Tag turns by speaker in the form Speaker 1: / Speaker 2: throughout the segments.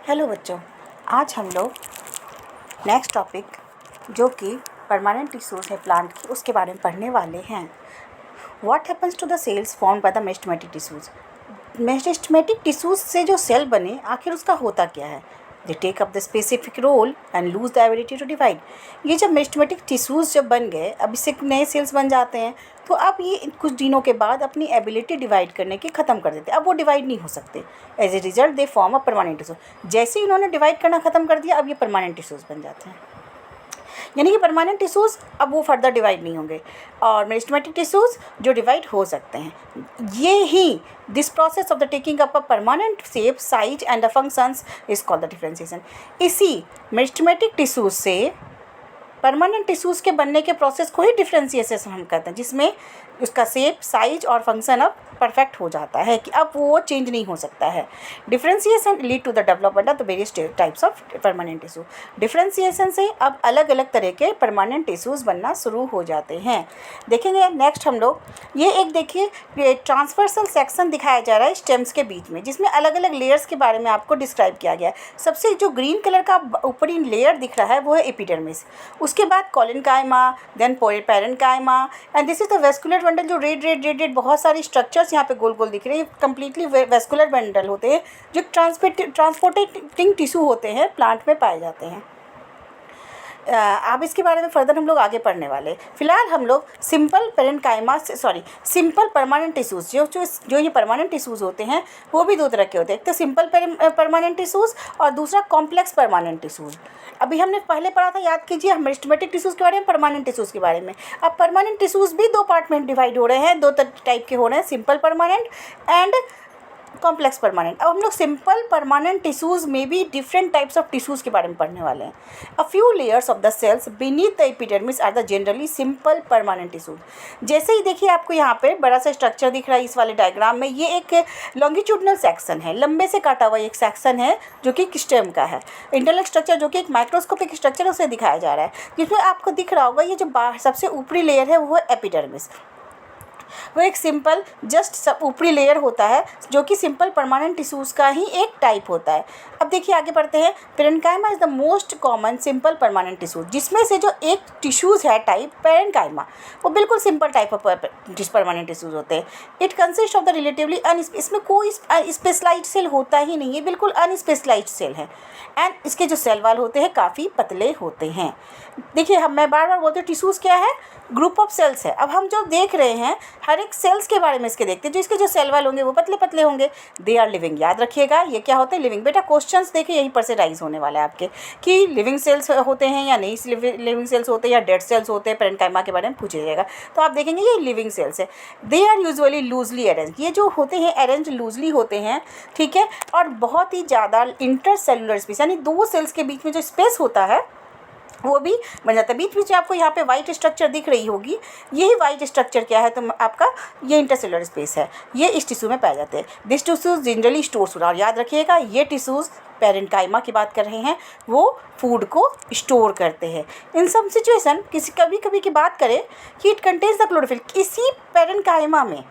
Speaker 1: Hello बच्चों, आज हम लोग नेक्स्ट टॉपिक जो कि परमानेंट टिश्यूज़ है प्लांट की, उसके बारे में पढ़ने वाले हैं। What happens to the cells formed by the meristematic tissues. Meristematic tissues से जो सेल बने आखिर उसका होता क्या है। They take up the specific role and lose the ability to divide. ये जब मेरिस्टेमेटिक टिश्यूज़ जब बन गए, अब इससे नए सेल्स बन जाते हैं, तो अब ये कुछ दिनों के बाद अपनी एबिलिटी डिवाइड करने की ख़त्म कर देते हैं। अब वो डिवाइड नहीं हो सकते। As a result they form a permanent tissue. जैसे ही इन्होंने डिवाइड करना ख़त्म कर दिया, अब ये परमानेंट टिश्यूज़ बन जाते हैं। यानी कि परमानेंट टिश्यूज़ अब वो फर्दर डिवाइड नहीं होंगे और मेरिस्टेमेटिक टिश्यूज़ जो डिवाइड हो सकते हैं। ये ही this process of the taking up a permanent shape, size and the functions is called the differentiation. इसी मेरिस्टेमेटिक टिश्यूज़ से परमानेंट टिश्यूज़ के बनने के प्रोसेस को ही डिफरेंशिएशन हम कहते हैं, जिसमें उसका शेप, साइज और फंक्शन अब परफेक्ट हो जाता है कि अब वो चेंज नहीं हो सकता है। Differentiation lead to the development of the various types of permanent tissue. Differentiation से अब अलग अलग तरह के परमानेंट टिश्यूज़ बनना शुरू हो जाते हैं। देखेंगे नेक्स्ट हम लोग, ये एक देखिए ट्रांसवर्सल सेक्शन दिखाया जा रहा है स्टेम्स के बीच में, जिसमें अलग अलग लेयर्स के बारे में आपको डिस्क्राइब किया गया है। सबसे जो ग्रीन कलर का ऊपरी लेयर दिख रहा है वो है एपिडर्मिस, उसके बाद collenchyma, then parenchyma and this is the vascular bundle. जो रेड बहुत सारी स्ट्रक्चर्स यहाँ पे गोल गोल दिख रहे हैं, कंप्लीटली वेस्कुलर बंडल होते हैं जो ट्रांसपोर्टिंग टिश्यू होते हैं, प्लांट में पाए जाते हैं। अब इसके बारे में फर्दर हम लोग आगे पढ़ने वाले। फिलहाल हम लोग सिंपल परमानेंट टिश्यूज़ जो ये परमानेंट टिश्यूज़ होते हैं वो भी दो तरह के होते हैं। एक तो सिंपल परमानेंट टिश्यूज़ और दूसरा कॉम्प्लेक्स परमानेंट टिश्यूज़। अभी हमने पहले पढ़ा था, याद कीजिए, हम मेरिस्टेमेटिक टिश्यूज़ के बारे में, परमानेंट टिश्यूज़ के बारे में। अब परमानेंट टिश्यूज़ भी दो पार्ट में डिवाइड हो रहे हैं, दो टाइप के हो रहे हैं, simple permanent and complex permanent. अब हम लोग सिंपल परमानेंट टिश्यूज़ में भी डिफरेंट टाइप्स ऑफ टिश्यूज़ के बारे में पढ़ने वाले हैं। A few layers of the cells beneath the epidermis are the generally simple permanent tissues. जैसे ही देखिए आपको यहाँ पे बड़ा सा स्ट्रक्चर दिख रहा है इस वाले डायग्राम में, ये एक लॉन्गिट्यूडनल सेक्शन है, लंबे से काटा हुआ एक सेक्शन है जो कि स्टेम का है। इंटरनल स्ट्रक्चर जो कि एक माइक्रोस्कोपिक स्ट्रक्चर उसे दिखाया जा रहा है, जिसमें आपको दिख रहा होगा ये जो सबसे ऊपरी लेयर है वो है एपिडर्मिस। वो एक सिंपल जस्ट ऊपरी लेयर होता है जो कि सिंपल परमानेंट टिश्यूज़ का ही एक टाइप होता है। अब देखिए आगे बढ़ते हैं। Parenchyma is the most common simple permanent tissue, जिसमें से जो एक टिश्यूज़ है टाइप पेरेन्काइमा, वो बिल्कुल simple type of permanent tissues होते हैं। It consist of the relatively इसमें कोई स्पेशलाइज्ड सेल होता ही नहीं है, बिल्कुल अनस्पेशलाइज्ड सेल है। एंड इसके जो सेल वाल होते हैं काफ़ी पतले होते हैं। देखिए मैं बार बार बोलती हूँ, टिश्यूज़ क्या है, ग्रुप ऑफ सेल्स है। अब हम जो देख रहे हैं हर एक सेल्स के बारे में इसके देखते हैं, जो इसके जो सेल वाल होंगे वो पतले पतले होंगे। दे आर लिविंग, याद रखिएगा ये क्या होते हैं, लिविंग। बेटा क्वेश्चंस देखिए यहीं पर से राइज होने वाला है आपके कि लिविंग सेल्स होते हैं या नहीं लिविंग सेल्स होते हैं या डेड सेल्स होते हैं, पेरेन्काइमा के बारे में पूछा जाएगा। तो आप देखेंगे ये लिविंग सेल्स है। They are usually loosely arrange, ये जो होते हैं अरेंज लूजली होते हैं, ठीक है। और बहुत ही ज़्यादा इंटरसेलुलर स्पेस, यानी दो सेल्स के बीच में जो स्पेस होता है वो भी बन जाता है। बीच बीच में आपको यहाँ पे वाइट स्ट्रक्चर दिख रही होगी, यही वाइट स्ट्रक्चर क्या है, तो आपका ये इंटरसेलुलर स्पेस है, ये इस टिश्यू में पाए जाते हैं। दिस टिश्यूज जनरली स्टोर्स, और याद रखिएगा ये टिश्यूज पेरेन्काइमा की बात कर रहे हैं, वो फूड को स्टोर करते हैं। इन सम सिचुएशन कभी कभी की बात करें कि इट कंटेन्स द क्लोरोफिल, इसी पेरेन्काइमा में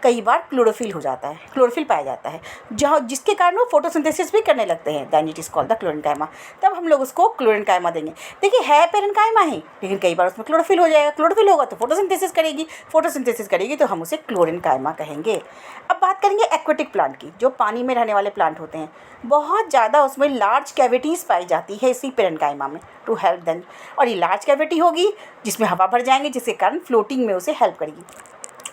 Speaker 1: कई बार क्लोरोफिल हो जाता है, क्लोरोफिल पाया जाता है, जहाँ जिसके कारण वो फोटोसिंथेसिस भी करने लगते हैं। Then it is called the chlorenchyma. तब हम लोग उसको क्लोरेन्काइमा देंगे। देखिए है पेरेन्काइमा ही, लेकिन कई बार उसमें क्लोरोफिल हो जाएगा, क्लोरोफिल होगा तो फोटोसिंथेसिस करेगी तो हम उसे क्लोरेन्काइमा कहेंगे। अब बात करेंगे एक्वेटिक प्लांट की, जो पानी में रहने वाले प्लांट होते हैं। बहुत ज़्यादा उसमें लार्ज कैविटीज़ पाई जाती है इसी पेरेन्काइमा में टू हेल्प देम, और ये लार्ज कैविटी होगी जिसमें हवा भर जाएंगे, जिसके कारण फ्लोटिंग में उसे हेल्प करेगी।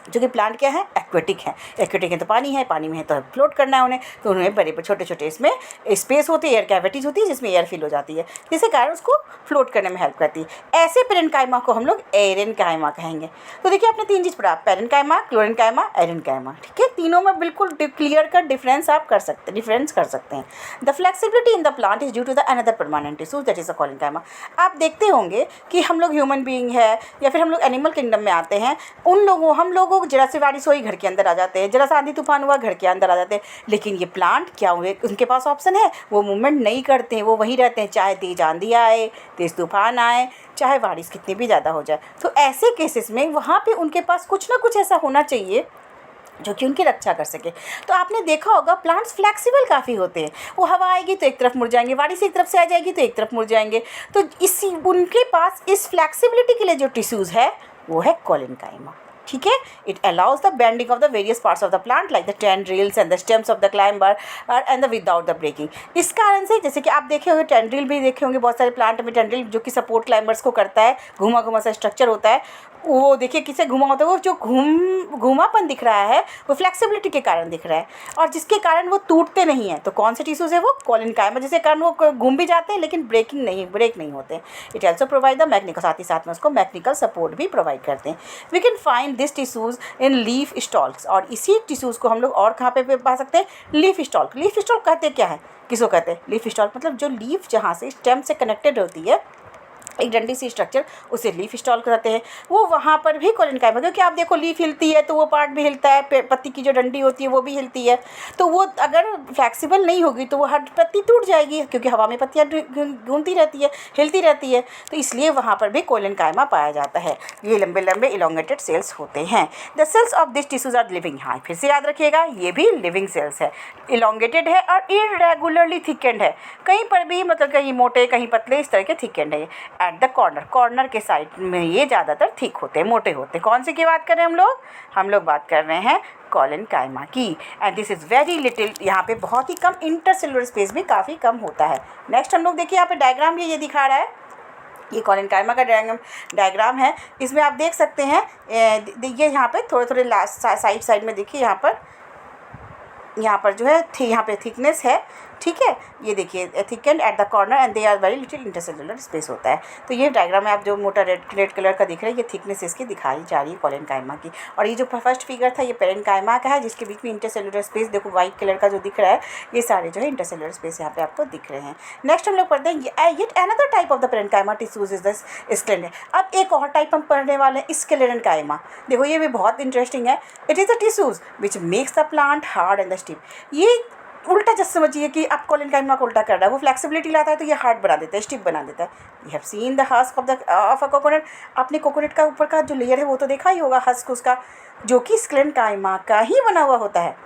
Speaker 1: जो कि प्लांट क्या है, एक्वेटिक है। एक्वेटिक है तो पानी है, पानी में है तो फ्लोट करना है उन्हें, तो उन्हें बड़े छोटे छोटे इसमें स्पेस होती है, एयर कैविटीज़ होती है जिसमें एयर फिल हो जाती है, जिसके कारण उसको फ्लोट करने में हेल्प करती है। ऐसे पेरेन्काइमा को हम लोग एरेन्काइमा कहेंगे। तो देखिए आपने तीन चीज़ पढ़ा, पेरेन्काइमा, क्लोरेन्काइमा, एरेन्काइमा, ठीक है। तीनों में बिल्कुल क्लियर कर डिफरेंस आप कर सकते हैं। The flexibility in the plant is due to the another permanent tissue that is the collenchyma. आप देखते होंगे कि हम लोग ह्यूमन बीइंग है या फिर हम लोग एनिमल किंगडम में आते हैं, हम लोगों को जरा सी बारिश हुई घर के अंदर आ जाते हैं, जरा सा आंधी तूफान हुआ घर के अंदर आ जाते हैं। लेकिन ये प्लांट क्या हुए, उनके पास ऑप्शन है, वो मूवमेंट नहीं करते हैं, वो वहीं रहते हैं, चाहे तेज आंधी आए, तेज तूफान आए, चाहे बारिश कितनी भी ज़्यादा हो जाए। तो ऐसे केसेस में वहाँ पे उनके पास कुछ ना कुछ ऐसा होना चाहिए जो कि उनकी रक्षा कर सके। तो आपने देखा होगा प्लांट्स फ्लेक्सिबल काफ़ी होते हैं, वो हवा आएगी तो एक तरफ मुड़ जाएंगे, बारिश एक तरफ से आ जाएगी तो एक तरफ मुड़ जाएंगे। तो इसी उनके पास इस फ्लेक्सिबिलिटी के लिए जो टिश्यूज़ है वो है कोलिनकाइमा। ठीक है, it allows the bending of the various parts of the plant like the tendrils and the stems of the climber and the without the breaking. इस कारण से जैसे कि आप देखे होंगे टेंड्रिल भी देखे होंगे, बहुत सारे प्लांट में टेंड्रिल जो कि सपोर्ट क्लाइंबर्स को करता है, घुमा घुमा सा स्ट्रक्चर होता है, वो देखिए किसे घुमा होता है, वो जो घुमापन दिख रहा है वो फ्लेक्सिबिलिटी के कारण दिख रहा है और जिसके कारण वो टूटते नहीं हैं। तो कौन से टिश्यूज़ है वो कोलिनकाइमा, जिसके कारण वो घूम भी जाते हैं लेकिन ब्रेक नहीं होते। इट ऑल्सो प्रोवाइड द मैग्निकल, साथ ही साथ में उसको मैग्निकल सपोर्ट भी प्रोवाइड करते हैं। We can find this tissues in leaf stalks, और इसी टिश्यूज़ को हम लोग और कहाँ पे पा सकते हैं, लीफ स्टॉल्क। लीफ स्टॉल्क कहते क्या है, किसको कहते हैं लीफ स्टॉल्क, मतलब जो लीफ जहाँ से स्टेम से कनेक्टेड होती है, एक डंडी सी स्ट्रक्चर, उसे लीफ स्टॉल्क कहते हैं। वो वहाँ पर भी कोलिनकाइमा, क्योंकि आप देखो लीफ हिलती है तो वो पार्ट भी हिलता है, पत्ती की जो डंडी होती है वो भी हिलती है, तो वो अगर फ्लेक्सिबल नहीं होगी तो वो हर पत्ती टूट जाएगी, क्योंकि हवा में पत्तियाँ घूमती रहती है, हिलती रहती है, तो इसलिए वहाँ पर भी कोलिनकाइमा पाया जाता है। ये लंबे लंबे इलोंगेटेड सेल्स होते हैं। The cells of this tissues are living, हाँ फिर से याद रखिएगा ये भी लिविंग सेल्स है, इलोंगेटेड है और इरेगुलरली थिकेंड है, कहीं पर भी मतलब कहीं मोटे कहीं पतले, इस तरह के थिकेंड है। एट द कॉर्नर के साइड में ये ज़्यादातर थिक होते हैं, मोटे होते हैं। कौन से की बात कर रहे हैं हम लोग बात कर रहे हैं कोलिनकाइमा की। And this is very little, यहाँ पे बहुत ही कम, इंटरसेलुलर स्पेस भी काफ़ी कम होता है। नेक्स्ट हम लोग देखिए यहाँ पे डायग्राम ये दिखा रहा है, ये कोलिनकाइमा का डायग्राम है। इसमें आप देख सकते हैं ये यहाँ पे थोड़े लास्ट साइड में देखिए, यहाँ पर जो है यहाँ पे थिकनेस है, ठीक है, ये देखिए thickened at the corner and they are very little intercellular space होता है। तो ये डायग्राम में आप जो मोटा रेड कलर का दिख रहा है, ये थिकनेस इसकी दिखाई जा रही है कोलिनकाइमा की। और ये जो फर्स्ट फिगर था ये पेरेन्काइमा का है, जिसके बीच में इंटरसेलुलर स्पेस देखो वाइट कलर का जो दिख रहा है, ये सारे जो है इंटरसेलुलर स्पेस यहाँ पे आपको दिख रहे हैं। नेक्स्ट हम लोग पढ़ते हैं yet another type of the parenchyma tissues is the sclerenchyma. अब एक और टाइप हम पढ़ने वाले हैं स्क्लेरेन्काइमा। देखो ये भी बहुत इंटरेस्टिंग है। It is the tissues which makes the plant hard and the stiff. ये उल्टा जस्ट समझिए कि आप कोलिनकाइमा को उल्टा कर रहा है, वो फ्लेक्सिबिलिटी लाता है तो ये हार्ड बना देता है, स्टिफ बना देता है। You have seen the husk of a coconut. आपने कोकोनट का ऊपर का जो लेयर है वो तो देखा ही होगा, हस्क उसका, जो कि कोलिनकाइमा का ही बना हुआ होता है।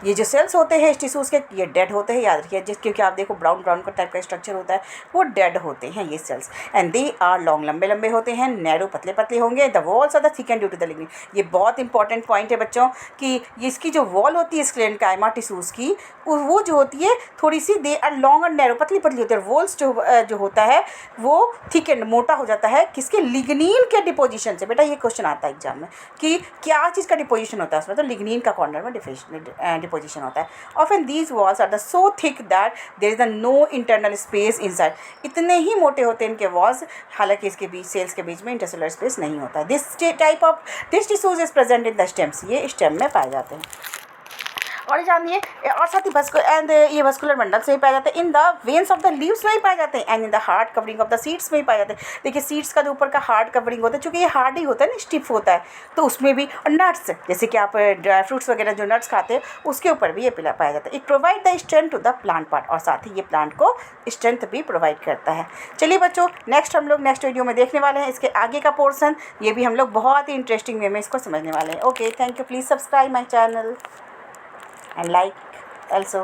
Speaker 1: ये जो सेल्स होते हैं इस टिश्यूज़ के, ये डेड होते हैं, याद रखिए, क्योंकि आप देखो ब्राउन का टाइप का स्ट्रक्चर होता है, वो डेड होते हैं ये cells. And they are long, लंबे होते हैं, नैरो पतले होंगे। The walls are the thick and due to the lignin. ये बहुत इंपॉर्टेंट पॉइंट है बच्चों कि इसकी जो वॉल होती है कोलिनकाइमा टिश्यूज़ की, वो जो होती है थोड़ी सी, दे आर लॉन्ग और नैरो, पतली होती है। वॉल्स जो होता है वो थिक एंड मोटा हो जाता है, किसके, लिग्निन के डिपोजिशन से। बेटा ये क्वेश्चन आता है एग्जाम में कि क्या चीज़ का डिपोजिशन होता है उसमें, तो लिग्निन का कॉर्नर में डिपोजिशन होता है। Often these walls are the so thick that there is the no internal space inside. इतने ही मोटे होते हैं इनके वॉल्स, हालांकि इसके बीच, सेल्स के बीच में इंटरसेलुलर स्पेस नहीं होता है। This type of tissues is present in the stems, ये स्टेम में पाए जाते हैं। और जानिए, और साथ ही ये वस्कुलर मंडल से ही पाए जाते हैं, in the veins of the leaves में ही पाए जाते हैं, and in the hard covering of the seeds में ही पाए जाते हैं। देखिए सीड्स का जो ऊपर का हार्ड कवरिंग होता है, चूँकि ये हार्ड ही होता है ना, स्टिफ होता है, तो उसमें भी। और नट्स, जैसे कि आप ड्राई फ्रूट्स वगैरह जो नट्स खाते हैं उसके ऊपर भी ये पाया जाता है। It provide the strength to the plant part, और साथ ही ये प्लांट को स्ट्रेंथ भी प्रोवाइड करता है। चलिए बच्चों, हम लोग नेक्स्ट वीडियो में देखने वाले हैं इसके आगे का पोर्सन, ये भी हम लोग बहुत ही इंटरेस्टिंग वे में इसको समझने वाले हैं। Okay, thank you, please subscribe my channel and like also।